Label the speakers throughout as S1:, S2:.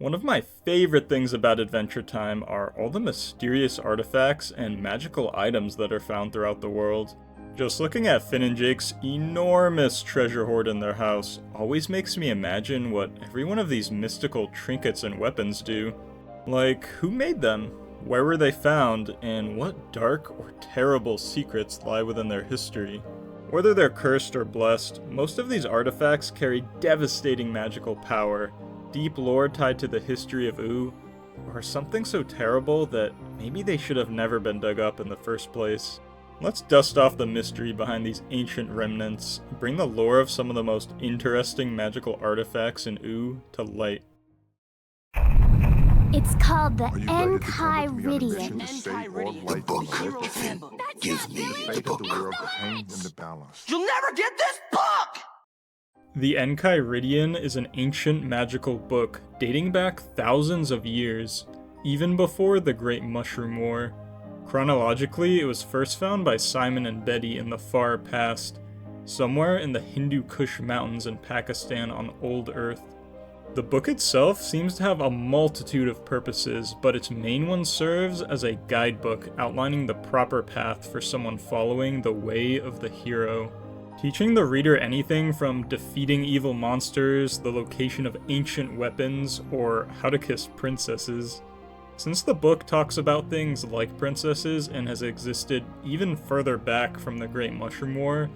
S1: One of my favorite things about Adventure Time are all the mysterious artifacts and magical items that are found throughout the world. Just looking at Finn and Jake's enormous treasure hoard in their house always makes me imagine what every one of these mystical trinkets and weapons do. Like, who made them? Where were they found? And what dark or terrible secrets lie within their history? Whether they're cursed or blessed, most of these artifacts carry devastating magical power, deep lore tied to the history of Ooo, or something so terrible that maybe they should have never been dug up in the first place. Let's dust off the mystery behind these ancient remnants, and bring the lore of some of the most interesting magical artifacts in Ooo to light.
S2: It's called the
S3: Are you ready to come with me on a mission
S2: Enchiridion.
S3: to save all
S4: The
S3: life
S4: book.
S3: on Earth?
S4: Finn, give me the
S3: Fate of
S4: book.
S3: the world, the pain and the balance.
S5: You'll never get this book!
S1: The Enchiridion is an ancient magical book dating back thousands of years, even before the Great Mushroom War. Chronologically, it was first found by Simon and Betty in the far past, somewhere in the Hindu Kush Mountains in Pakistan on Old Earth. The book itself seems to have a multitude of purposes, but its main one serves as a guidebook outlining the proper path for someone following the way of the hero, teaching the reader anything from defeating evil monsters, the location of ancient weapons, or how to kiss princesses. Since the book talks about things like princesses and has existed even further back from the Great Mushroom War,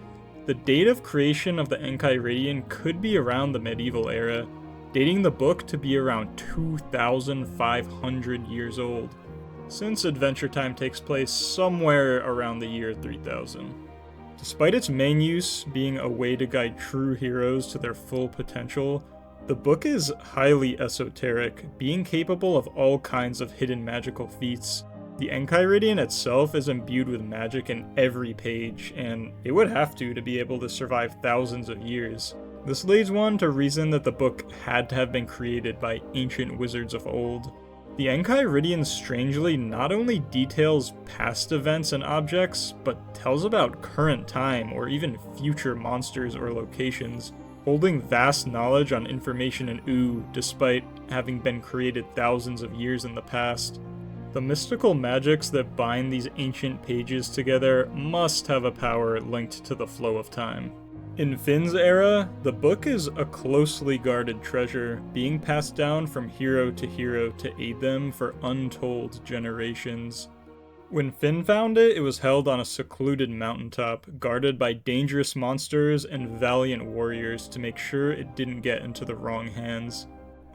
S1: the date of creation of the Enchiridion could be around the medieval era, dating the book to be around 2,500 years old, since Adventure Time takes place somewhere around the year 3000. Despite its main use being a way to guide true heroes to their full potential, the book is highly esoteric, being capable of all kinds of hidden magical feats. The Enchiridion itself is imbued with magic in every page, and it would have to be able to survive thousands of years. This leads one to reason that the book had to have been created by ancient wizards of old. The Enchiridion strangely not only details past events and objects, but tells about current time or even future monsters or locations, holding vast knowledge on information in Ooo despite having been created thousands of years in the past. The mystical magics that bind these ancient pages together must have a power linked to the flow of time. In Finn's era, the book is a closely guarded treasure, being passed down from hero to aid them for untold generations. When Finn found it, it was held on a secluded mountaintop, guarded by dangerous monsters and valiant warriors to make sure it didn't get into the wrong hands.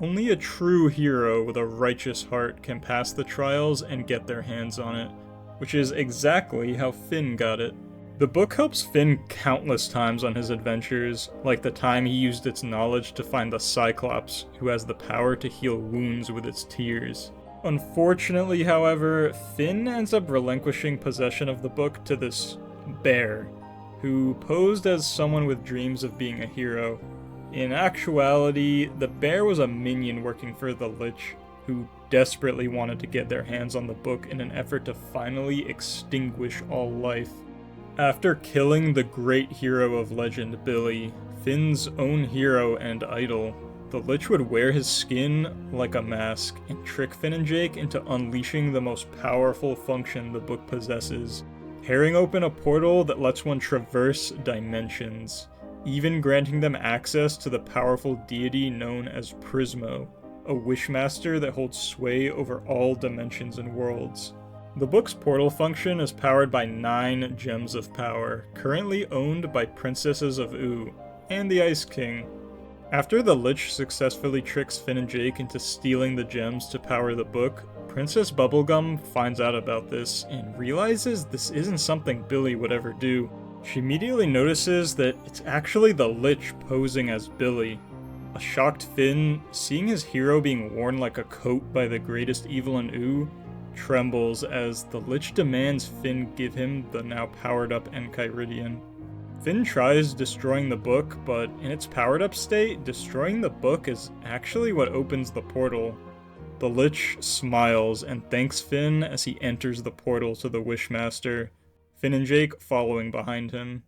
S1: Only a true hero with a righteous heart can pass the trials and get their hands on it, which is exactly how Finn got it. The book helps Finn countless times on his adventures, like the time he used its knowledge to find the Cyclops, who has the power to heal wounds with its tears. Unfortunately, however, Finn ends up relinquishing possession of the book to this bear, who posed as someone with dreams of being a hero. In actuality, the bear was a minion working for the Lich, who desperately wanted to get their hands on the book in an effort to finally extinguish all life. After killing the great hero of legend, Billy, Finn's own hero and idol, the Lich would wear his skin like a mask and trick Finn and Jake into unleashing the most powerful function the book possesses, tearing open a portal that lets one traverse dimensions, even granting them access to the powerful deity known as Prismo, a wishmaster that holds sway over all dimensions and worlds. The book's portal function is powered by 9 gems of power, currently owned by princesses of Ooo, and the Ice King. After the Lich successfully tricks Finn and Jake into stealing the gems to power the book, Princess Bubblegum finds out about this and realizes this isn't something Billy would ever do. She immediately notices that it's actually the Lich posing as Billy. A shocked Finn, seeing his hero being worn like a coat by the greatest evil in Ooo, trembles as the Lich demands Finn give him the now powered up Enchiridion. Finn tries destroying the book, but in its powered up state, destroying the book is actually what opens the portal. The Lich smiles and thanks Finn as he enters the portal to the Wishmaster, Finn and Jake following behind him.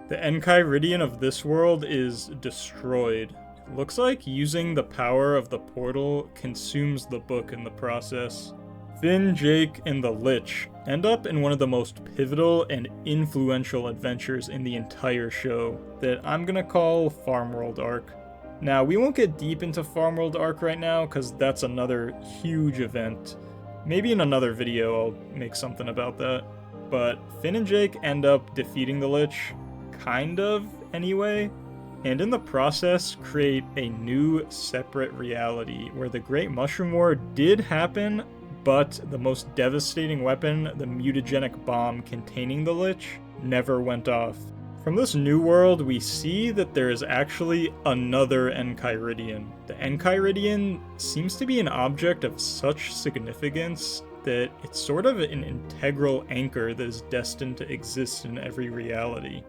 S1: The Enchiridion of this world is destroyed. Looks like using the power of the portal consumes the book in the process. Finn, Jake, and the Lich end up in one of the most pivotal and influential adventures in the entire show that I'm gonna call Farmworld Arc. Now, we won't get deep into Farmworld Arc right now because that's another huge event. Maybe in another video I'll make something about that. But Finn and Jake end up defeating the Lich, kind of, anyway, and in the process create a new separate reality where the Great Mushroom War did happen, but the most devastating weapon, the mutagenic bomb containing the Lich, never went off. From this new world, we see that there is actually another Enchiridion. The Enchiridion seems to be an object of such significance that it's sort of an integral anchor that is destined to exist in every reality.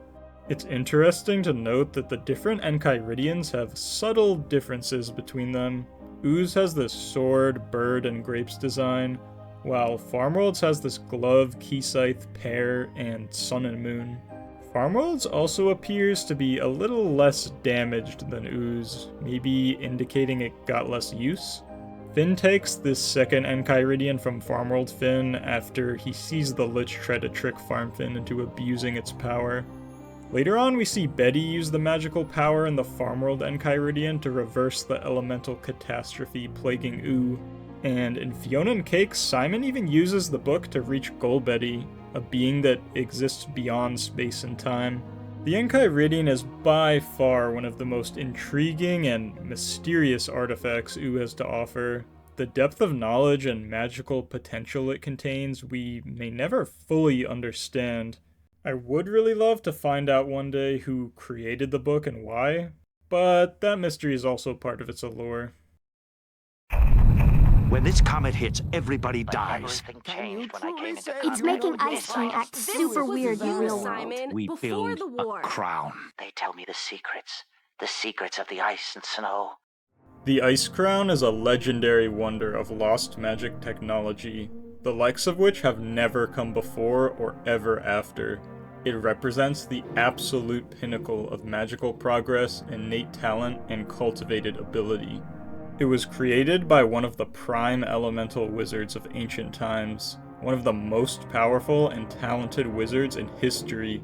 S1: It's interesting to note that the different Enchiridions have subtle differences between them. Ooze has this sword, bird, and grapes design, while Farmworlds has this glove, key scythe, pear, and sun and moon. Farmworlds also appears to be a little less damaged than Ooze, maybe indicating it got less use. Finn takes this second Enchiridion from Farmworld Finn after he sees the Lich try to trick Farm Finn into abusing its power. Later on, we see Betty use the magical power in the Farmworld Enchiridion to reverse the elemental catastrophe plaguing Ooh. And in Fiona and Cake, Simon even uses the book to reach Golbetty, a being that exists beyond space and time. The Enchiridion is by far one of the most intriguing and mysterious artifacts Ooh has to offer. The depth of knowledge and magical potential it contains we may never fully understand. I would really love to find out one day who created the book and why, but that mystery is also part of its allure.
S5: When this comet hits, everybody dies.
S2: It's making Ice King act super weird in real world.
S4: Simon,
S5: We
S4: before
S5: build
S4: the war.
S5: a crown.
S6: They tell me the secrets of the ice and snow.
S1: The Ice Crown is a legendary wonder of lost magic technology, the likes of which have never come before or ever after. It represents the absolute pinnacle of magical progress, innate talent, and cultivated ability. It was created by one of the prime elemental wizards of ancient times, one of the most powerful and talented wizards in history,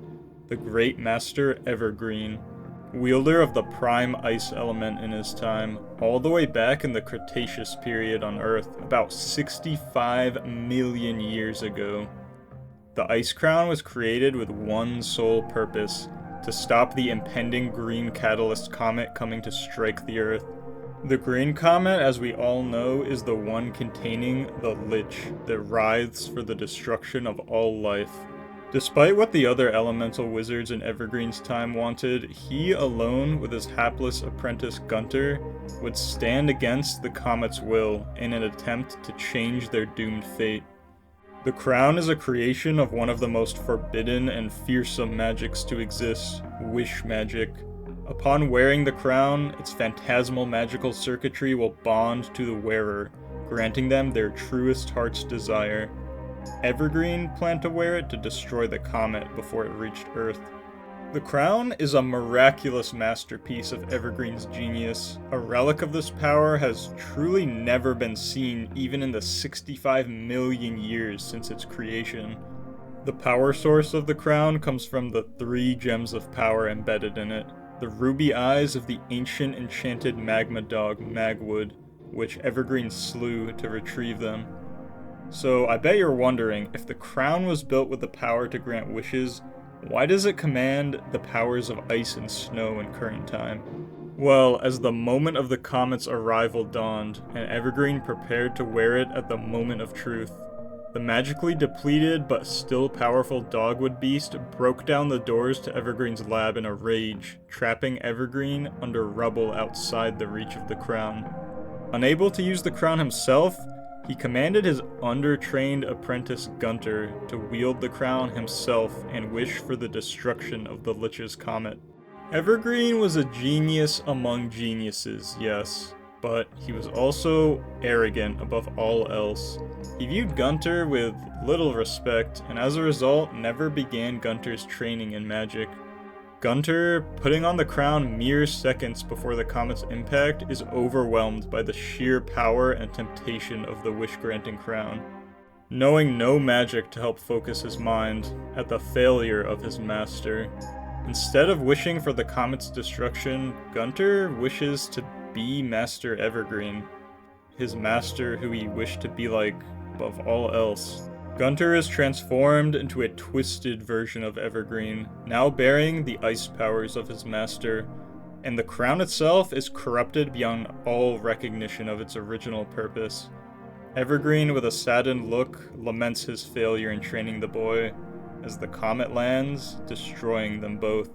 S1: the Great Master Evergreen, wielder of the prime ice element in his time, all the way back in the Cretaceous period on Earth, about 65 million years ago. The Ice Crown was created with one sole purpose: to stop the impending Green Catalyst Comet coming to strike the Earth. The Green Comet, as we all know, is the one containing the Lich that writhes for the destruction of all life. Despite what the other elemental wizards in Evergreen's time wanted, he alone, with his hapless apprentice Gunter, would stand against the Comet's will in an attempt to change their doomed fate. The crown is a creation of one of the most forbidden and fearsome magics to exist, wish magic. Upon wearing the crown, its phantasmal magical circuitry will bond to the wearer, granting them their truest heart's desire. Evergreen planned to wear it to destroy the comet before it reached Earth. The crown is a miraculous masterpiece of Evergreen's genius. A relic of this power has truly never been seen even in the 65 million years since its creation. The power source of the crown comes from the 3 gems of power embedded in it. The ruby eyes of the ancient enchanted magma dog Magwood, which Evergreen slew to retrieve them. So I bet you're wondering, if the crown was built with the power to grant wishes, why does it command the powers of ice and snow in current time? Well, as the moment of the comet's arrival dawned, and Evergreen prepared to wear it at the moment of truth, the magically depleted but still powerful dogwood beast broke down the doors to Evergreen's lab in a rage, trapping Evergreen under rubble outside the reach of the crown. Unable to use the crown himself, he commanded his undertrained apprentice Gunter to wield the crown himself and wish for the destruction of the Lich's comet. Evergreen was a genius among geniuses, yes, but he was also arrogant above all else. He viewed Gunter with little respect, and as a result, never began Gunter's training in magic. Gunter, putting on the crown mere seconds before the comet's impact, is overwhelmed by the sheer power and temptation of the wish-granting crown. Knowing no magic to help focus his mind at the failure of his master, instead of wishing for the comet's destruction, Gunter wishes to be Master Evergreen, his master who he wished to be like above all else. Gunter is transformed into a twisted version of Evergreen, now bearing the ice powers of his master, and the crown itself is corrupted beyond all recognition of its original purpose. Evergreen, with a saddened look, laments his failure in training the boy, as the comet lands, destroying them both.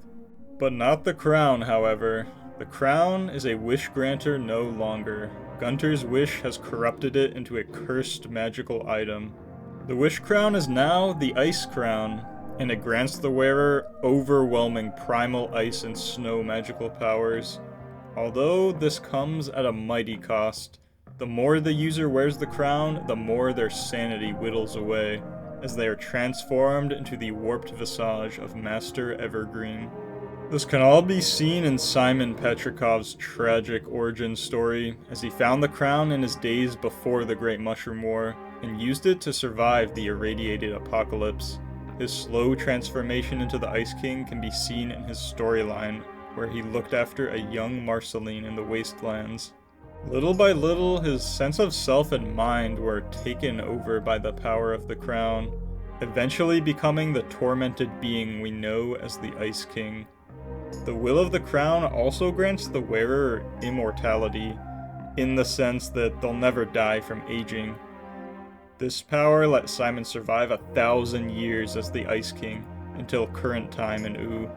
S1: But not the crown, however. The crown is a wish-granter no longer. Gunter's wish has corrupted it into a cursed magical item. The wish crown is now the ice crown, and it grants the wearer overwhelming primal ice and snow magical powers. Although this comes at a mighty cost. The more the user wears the crown, the more their sanity whittles away, as they are transformed into the warped visage of Master Evergreen. This can all be seen in Simon Petrikov's tragic origin story, as he found the crown in his days before the Great Mushroom War, and used it to survive the irradiated apocalypse. His slow transformation into the Ice King can be seen in his storyline, where he looked after a young Marceline in the wastelands. Little by little, his sense of self and mind were taken over by the power of the crown, eventually becoming the tormented being we know as the Ice King. The will of the crown also grants the wearer immortality, in the sense that they'll never die from aging. This power let Simon survive 1,000 years as the Ice King, until current time in Oo.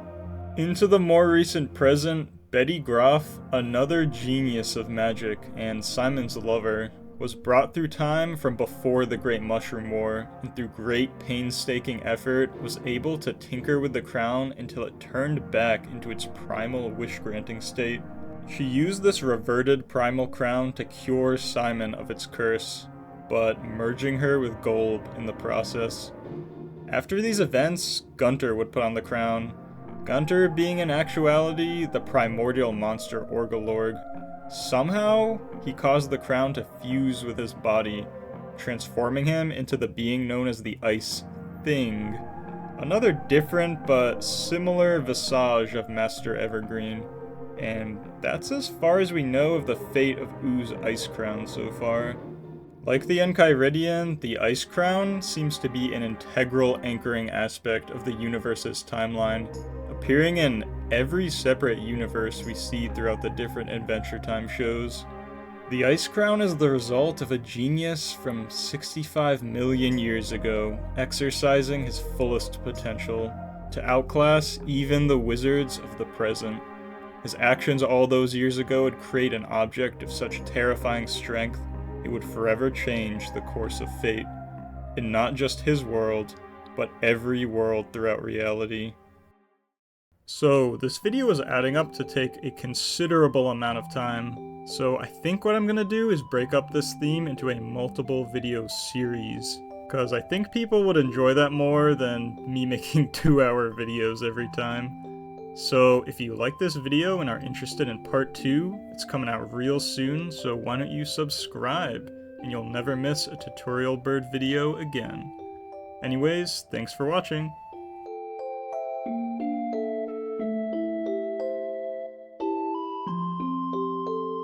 S1: Into the more recent present, Betty Groff, another genius of magic and Simon's lover, was brought through time from before the Great Mushroom War, and through great painstaking effort was able to tinker with the crown until it turned back into its primal wish-granting state. She used this reverted primal crown to cure Simon of its curse, but merging her with Golb in the process. After these events, Gunter would put on the crown, Gunter being in actuality the primordial monster Orgalorg. Somehow, he caused the crown to fuse with his body, transforming him into the being known as the Ice Thing, another different but similar visage of Master Evergreen, and that's as far as we know of the fate of Oo's Ice Crown so far. Like the Enchiridion, the Ice Crown seems to be an integral anchoring aspect of the universe's timeline, appearing in every separate universe we see throughout the different Adventure Time shows. The Ice Crown is the result of a genius from 65 million years ago, exercising his fullest potential to outclass even the wizards of the present. His actions all those years ago would create an object of such terrifying strength it would forever change the course of fate, in not just his world, but every world throughout reality. So, this video is adding up to take a considerable amount of time, so I think what I'm gonna do is break up this theme into a multiple video series, because I think people would enjoy that more than me making 2-hour videos every time. So if you like this video and are interested in part 2, it's coming out real soon, so why don't you subscribe, and you'll never miss a Tutorial Bird video again. Anyways, thanks for watching.